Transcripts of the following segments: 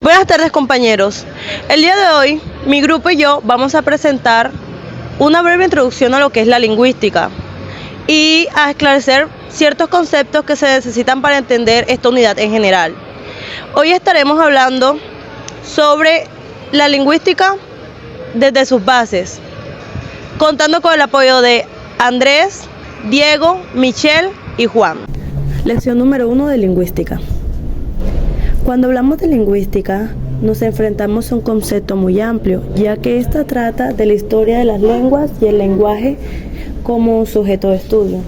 Buenas tardes, compañeros. El día de hoy, mi grupo y yo vamos a presentar una breve introducción a lo que es la lingüística y a esclarecer ciertos conceptos que se necesitan para entender esta unidad en general. Hoy estaremos hablando sobre la lingüística desde sus bases, contando con el apoyo de Andrés, Diego, Michelle y Juan. Lección número 1 de lingüística. Cuando hablamos de lingüística, nos enfrentamos a un concepto muy amplio, ya que ésta trata de la historia de las lenguas y el lenguaje como un sujeto de estudio.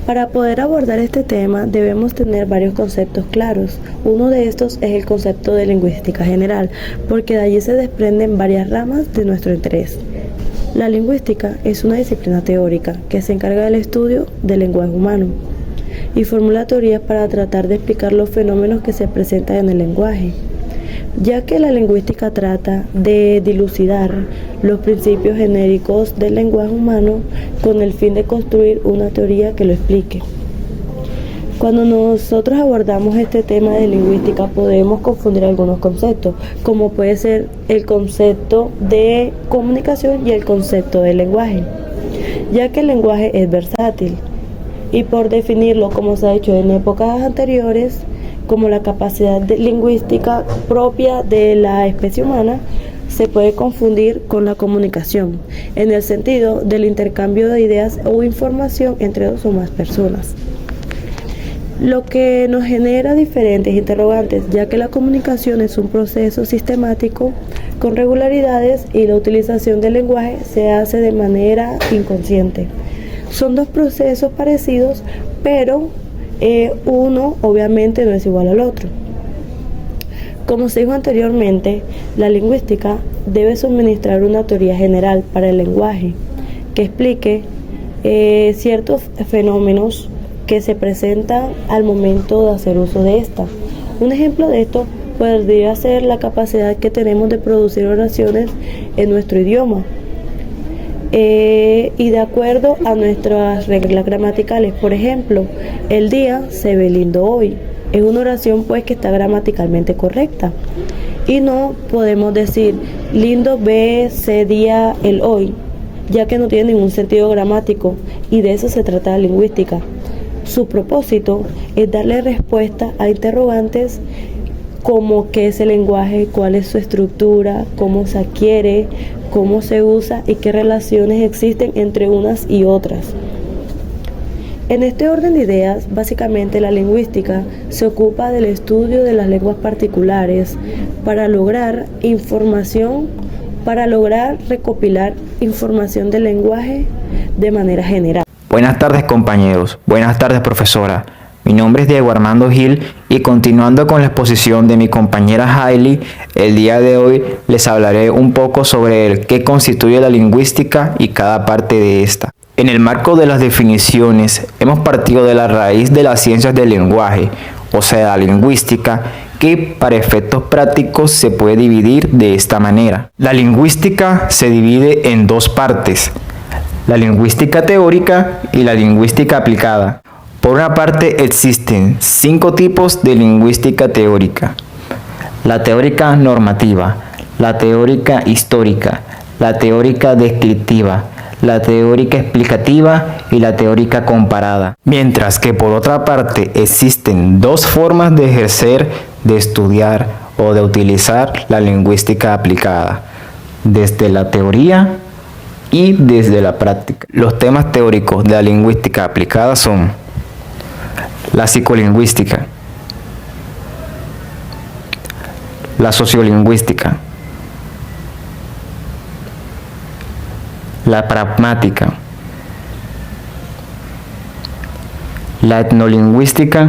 Para poder abordar este tema debemos tener varios conceptos claros. Uno de estos es el concepto de lingüística general, porque de allí se desprenden varias ramas de nuestro interés. La lingüística es una disciplina teórica que se encarga del estudio del lenguaje humano y formula teorías para tratar de explicar los fenómenos que se presentan en el lenguaje, ya que la lingüística trata de dilucidar los principios genéricos del lenguaje humano con el fin de construir una teoría que lo explique. Cuando nosotros abordamos este tema de lingüística podemos confundir algunos conceptos, como puede ser el concepto de comunicación y el concepto de lenguaje, ya que el lenguaje es versátil. Y por definirlo, como se ha hecho en épocas anteriores, como la capacidad lingüística propia de la especie humana, se puede confundir con la comunicación, en el sentido del intercambio de ideas o información entre dos o más personas. Lo que nos genera diferentes interrogantes, ya que la comunicación es un proceso sistemático con regularidades y la utilización del lenguaje se hace de manera inconsciente. Son dos procesos parecidos, pero uno obviamente no es igual al otro. Como se dijo anteriormente, la lingüística debe suministrar una teoría general para el lenguaje que explique ciertos fenómenos que se presentan al momento de hacer uso de esta. Un ejemplo de esto podría ser la capacidad que tenemos de producir oraciones en nuestro idioma. Y de acuerdo a nuestras reglas gramaticales. Por ejemplo, el día se ve lindo hoy. Es una oración pues que está gramaticalmente correcta. Y no podemos decir lindo ve se día el hoy, ya que no tiene ningún sentido gramático, y de eso se trata la lingüística. Su propósito es darle respuesta a interrogantes como qué es el lenguaje, cuál es su estructura, cómo se adquiere, cómo se usa y qué relaciones existen entre unas y otras. En este orden de ideas, básicamente la lingüística se ocupa del estudio de las lenguas particulares para lograr recopilar información del lenguaje de manera general. Buenas tardes, compañeros. Buenas tardes, profesora. Mi nombre es Diego Armando Gil y continuando con la exposición de mi compañera Hailey, el día de hoy les hablaré un poco sobre qué constituye la lingüística y cada parte de esta. En el marco de las definiciones, hemos partido de la raíz de las ciencias del lenguaje, o sea, la lingüística, que para efectos prácticos se puede dividir de esta manera. La lingüística se divide en dos partes, la lingüística teórica y la lingüística aplicada. Por una parte existen 5 tipos de lingüística teórica: la teórica normativa, la teórica histórica, la teórica descriptiva, la teórica explicativa y la teórica comparada. Mientras que por otra parte existen 2 formas de ejercer, de estudiar o de utilizar la lingüística aplicada: desde la teoría y desde la práctica. Los temas teóricos de la lingüística aplicada son la psicolingüística, la sociolingüística, la pragmática, la etnolingüística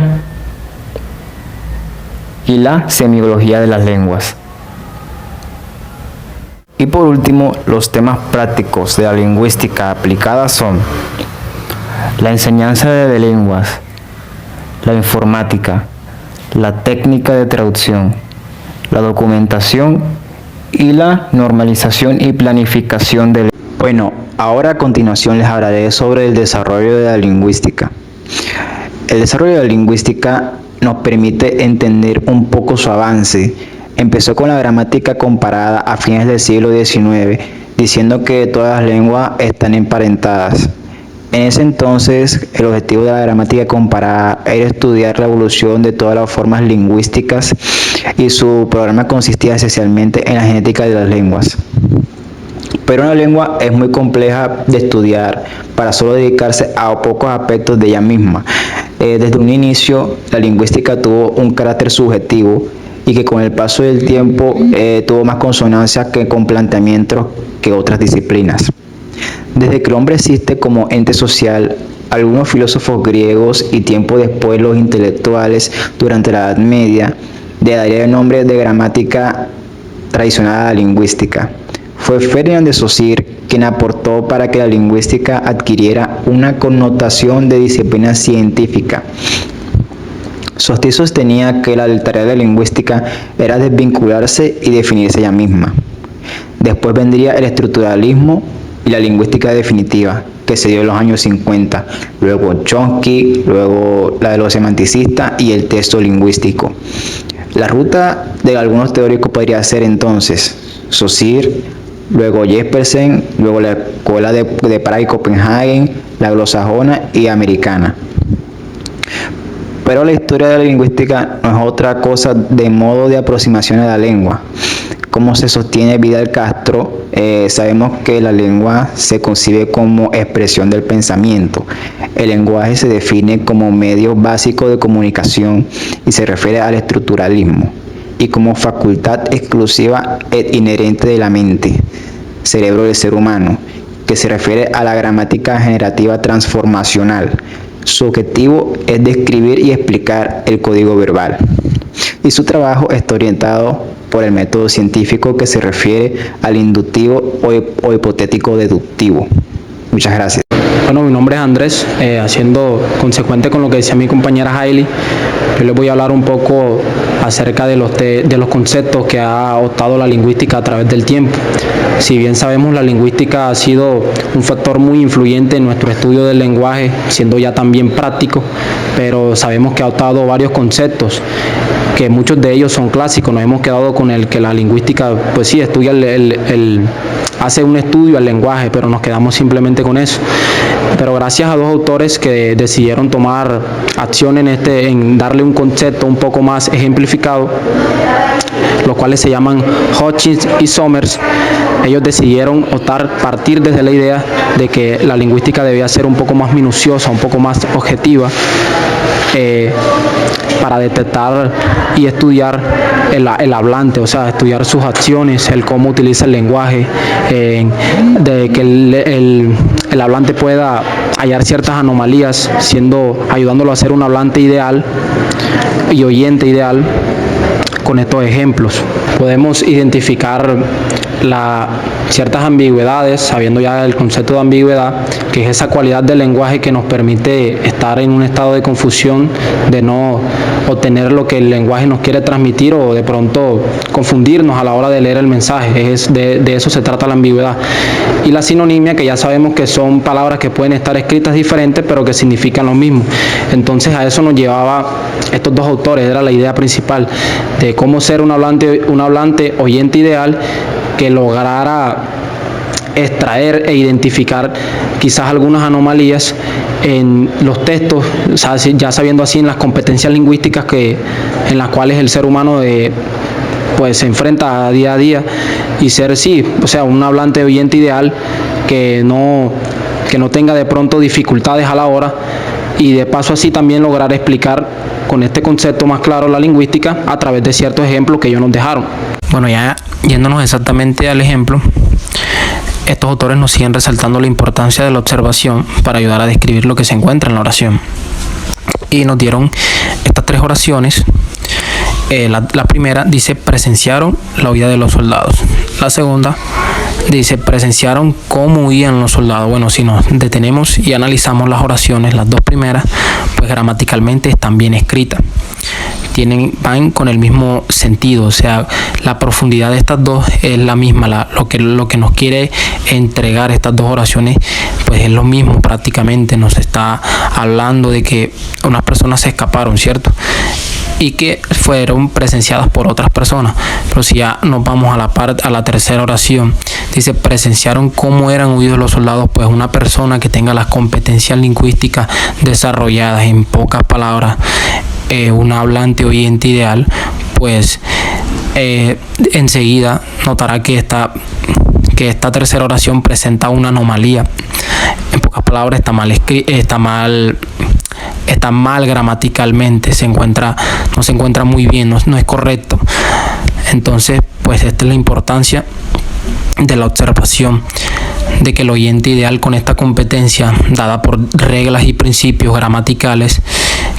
y la semiología de las lenguas. Y por último, los temas prácticos de la lingüística aplicada son la enseñanza de lenguas, la informática, la técnica de traducción, la documentación y la normalización y planificación de. Bueno, ahora a continuación les hablaré sobre el desarrollo de la lingüística. El desarrollo de la lingüística nos permite entender un poco su avance, Empezó con la gramática comparada a fines del siglo XIX, diciendo que todas las lenguas están emparentadas. En ese entonces, el objetivo de la gramática comparada era estudiar la evolución de todas las formas lingüísticas y su programa consistía esencialmente en la genética de las lenguas. Pero una lengua es muy compleja de estudiar para solo dedicarse a pocos aspectos de ella misma. Desde un inicio, la lingüística tuvo un carácter subjetivo y que con el paso del tiempo tuvo más consonancia que con planteamientos que otras disciplinas. Desde que el hombre existe como ente social, algunos filósofos griegos y tiempo después los intelectuales durante la Edad Media le darían el nombre de gramática tradicional a la lingüística. Fue Ferdinand de Saussure quien aportó para que la lingüística adquiriera una connotación de disciplina científica. Saussure sostenía que la tarea de la lingüística era desvincularse y definirse ella misma. Después vendría el estructuralismo y la lingüística definitiva, que se dio en los años 50, luego Chomsky, luego la de los semanticistas y el texto lingüístico. La ruta de algunos teóricos podría ser entonces Saussure, luego Jespersen, luego la escuela de Praga y Copenhague, la anglosajona y americana. Pero la historia de la lingüística no es otra cosa de modo de aproximación a la lengua. Como se sostiene Vidal Castro, sabemos que la lengua se concibe como expresión del pensamiento. El lenguaje se define como medio básico de comunicación y se refiere al estructuralismo y como facultad exclusiva e inherente de la mente, cerebro del ser humano, que se refiere a la gramática generativa transformacional. Su objetivo es describir y explicar el código verbal. Y su trabajo está orientado por el método científico que se refiere al inductivo o hipotético deductivo. Muchas gracias. Bueno, mi nombre es Andrés, haciendo consecuente con lo que decía mi compañera Hailey, yo les voy a hablar un poco acerca de los conceptos que ha adoptado la lingüística a través del tiempo. Si bien sabemos, la lingüística ha sido un factor muy influyente en nuestro estudio del lenguaje, siendo ya también práctico, pero sabemos que ha adoptado varios conceptos, que muchos de ellos son clásicos. Nos hemos quedado con el que la lingüística, pues sí, estudia hace un estudio al lenguaje, pero nos quedamos simplemente con eso. Pero gracias a dos autores que decidieron tomar acción en darle un concepto un poco más ejemplificado, los cuales se llaman Hutchins y Somers, ellos decidieron partir desde la idea de que la lingüística debía ser un poco más minuciosa, un poco más objetiva, para detectar y estudiar el hablante, o sea, estudiar sus acciones, el cómo utiliza el lenguaje, de que el hablante pueda hallar ciertas anomalías, ayudándolo a ser un hablante ideal y oyente ideal. Con estos ejemplos podemos identificar ciertas ambigüedades, sabiendo ya el concepto de ambigüedad, que es esa cualidad del lenguaje que nos permite estar en un estado de confusión, de no obtener lo que el lenguaje nos quiere transmitir o de pronto confundirnos a la hora de leer el mensaje. De eso se trata la ambigüedad. Y la sinonimia, que ya sabemos que son palabras que pueden estar escritas diferentes pero que significan lo mismo. Entonces a eso nos llevaba estos dos autores, era la idea principal de cómo ser un hablante oyente ideal que lograra extraer e identificar quizás algunas anomalías en los textos, ya sabiendo así en las competencias lingüísticas en las cuales el ser humano pues se enfrenta día a día, y ser un hablante oyente ideal que no tenga de pronto dificultades a la hora, y de paso así también lograr explicar con este concepto más claro la lingüística a través de ciertos ejemplos que ellos nos dejaron. Bueno, ya yéndonos exactamente al ejemplo, estos autores nos siguen resaltando la importancia de la observación para ayudar a describir lo que se encuentra en la oración. Y nos dieron estas tres oraciones. La primera dice: presenciaron la huida de los soldados. La segunda dice: presenciaron cómo huían los soldados. Bueno, si nos detenemos y analizamos las oraciones, las dos primeras, pues gramaticalmente están bien escritas. Van con el mismo sentido, o sea, la profundidad de estas dos es la misma, lo que nos quiere entregar estas dos oraciones, pues es lo mismo prácticamente. Nos está hablando de que unas personas se escaparon, ¿cierto? y que fueron presenciadas por otras personas. Pero si ya nos vamos a la tercera oración, dice: presenciaron cómo eran huidos los soldados. Pues una persona que tenga las competencias lingüísticas desarrolladas, en pocas palabras, un hablante oyente ideal, pues enseguida notará que esta tercera oración presenta una anomalía. En pocas palabras, está mal gramaticalmente, no se encuentra muy bien, no es correcto. Entonces, pues esta es la importancia de la observación, de que el oyente ideal, con esta competencia dada por reglas y principios gramaticales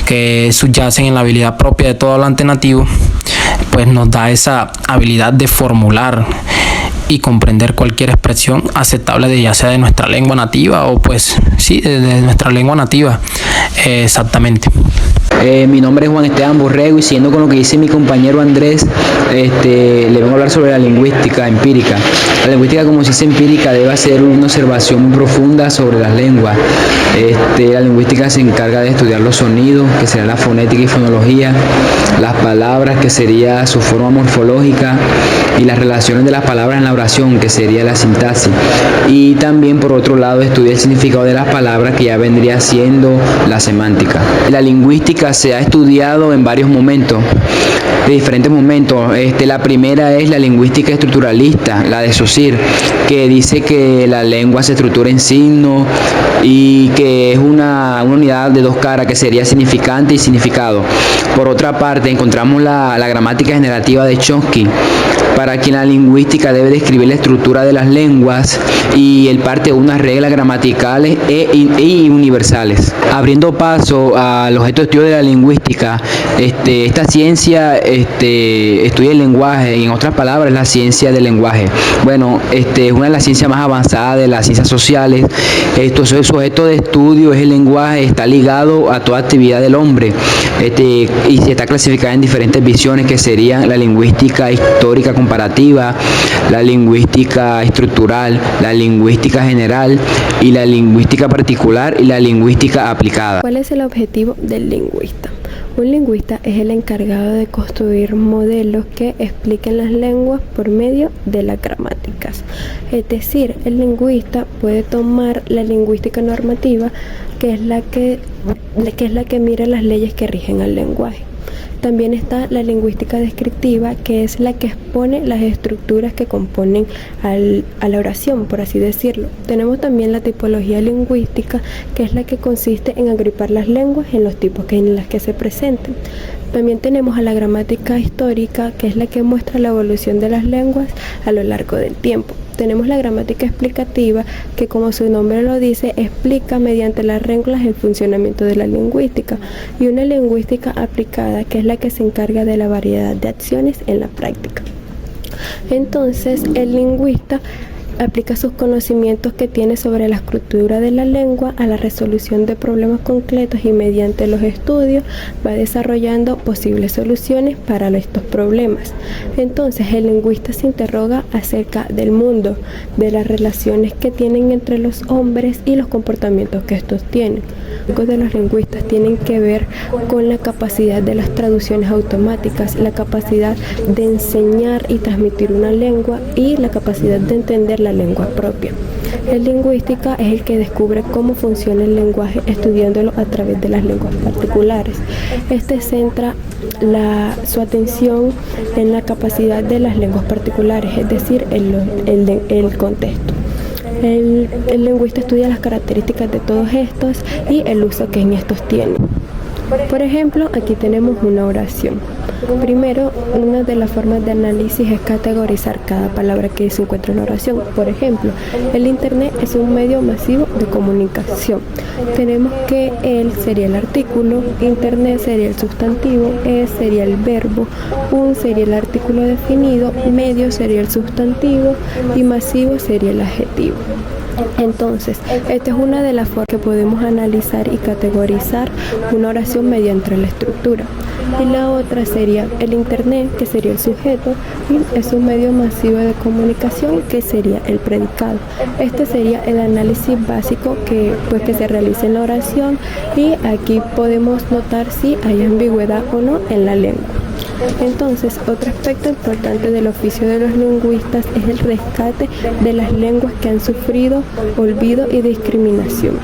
que subyacen en la habilidad propia de todo hablante nativo, pues nos da esa habilidad de formular y comprender cualquier expresión aceptable, ya sea de nuestra lengua nativa o pues sí, de nuestra lengua nativa. Exactamente. Mi nombre es Juan Esteban Borrego, y siguiendo con lo que dice mi compañero Andrés, le vengo a hablar sobre la lingüística empírica. La lingüística como ciencia empírica debe hacer una observación muy profunda sobre las lenguas. La lingüística se encarga de estudiar los sonidos, que sería la fonética y fonología, las palabras, que sería su forma morfológica, y las relaciones de las palabras en la oración, que sería la sintaxis. Y también, por otro lado, estudia el significado de las palabras, que ya vendría siendo la semántica. La lingüística se ha estudiado en varios momentos, de diferentes momentos. La primera es la lingüística estructuralista, la de Saussure, que dice que la lengua se estructura en signos y que es una unidad de dos caras, que sería significante y significado. Por otra parte, encontramos la gramática generativa de Chomsky, para quien la lingüística debe describir la estructura de las lenguas y el parte de unas reglas gramaticales y universales. Abriendo paso al objeto de estudio de la lingüística, esta ciencia estudia el lenguaje, y en otras palabras, la ciencia del lenguaje. Bueno, es una de las ciencias más avanzadas de las ciencias sociales. Su objeto de estudio es el lenguaje, está ligado a toda actividad del hombre, y se está clasificada en diferentes visiones, que serían la lingüística histórica comparativa, la lingüística estructural, la lingüística general, y la lingüística particular, y la lingüística aplicada. ¿Cuál es el objetivo del lingüista? Un lingüista es el encargado de construir modelos que expliquen las lenguas por medio de las gramáticas. Es decir, el lingüista puede tomar la lingüística normativa, que es la que mira las leyes que rigen al lenguaje. También está la lingüística descriptiva, que es la que expone las estructuras que componen a la oración, por así decirlo. Tenemos también la tipología lingüística, que es la que consiste en agrupar las lenguas en los tipos en las que se presenten. También tenemos a la gramática histórica, que es la que muestra la evolución de las lenguas a lo largo del tiempo. Tenemos la gramática explicativa, que, como su nombre lo dice, explica mediante las reglas el funcionamiento de la lingüística, y una lingüística aplicada, que es la que se encarga de la variedad de acciones en la práctica. Entonces, el lingüista aplica sus conocimientos que tiene sobre la estructura de la lengua a la resolución de problemas concretos, y mediante los estudios va desarrollando posibles soluciones para estos problemas. Entonces, el lingüista se interroga acerca del mundo, de las relaciones que tienen entre los hombres y los comportamientos que estos tienen. Los de los lingüistas tienen que ver con la capacidad de las traducciones automáticas, la capacidad de enseñar y transmitir una lengua, y la capacidad de entender la lengua propia. El lingüística es el que descubre cómo funciona el lenguaje, estudiándolo a través de las lenguas particulares. Centra su atención en la capacidad de las lenguas particulares, es decir, el contexto. El lingüista estudia las características de todos estos y el uso que en estos tienen. Por ejemplo, aquí tenemos una oración. Primero, una de las formas de análisis es categorizar cada palabra que se encuentra en la oración. Por ejemplo, el Internet es un medio masivo de comunicación. Tenemos que el sería el artículo, Internet sería el sustantivo, sería el verbo, sería el artículo definido, medio sería el sustantivo y masivo sería el adjetivo. Entonces, esta es una de las formas que podemos analizar y categorizar una oración mediante la estructura. Y la otra sería el Internet, que sería el sujeto, y es un medio masivo de comunicación, que sería el predicado. Este sería el análisis básico que se realiza en la oración, y aquí podemos notar si hay ambigüedad o no en la lengua. Entonces, otro aspecto importante del oficio de los lingüistas es el rescate de las lenguas que han sufrido olvido y discriminación,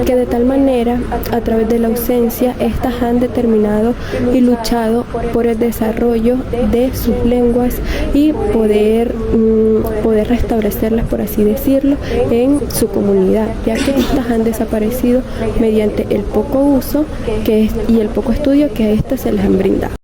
que de tal manera, a través de la ausencia, estas han determinado y luchado por el desarrollo de sus lenguas y poder restablecerlas, por así decirlo, en su comunidad, ya que estas han desaparecido mediante el poco uso y el poco estudio que a estas se les han brindado.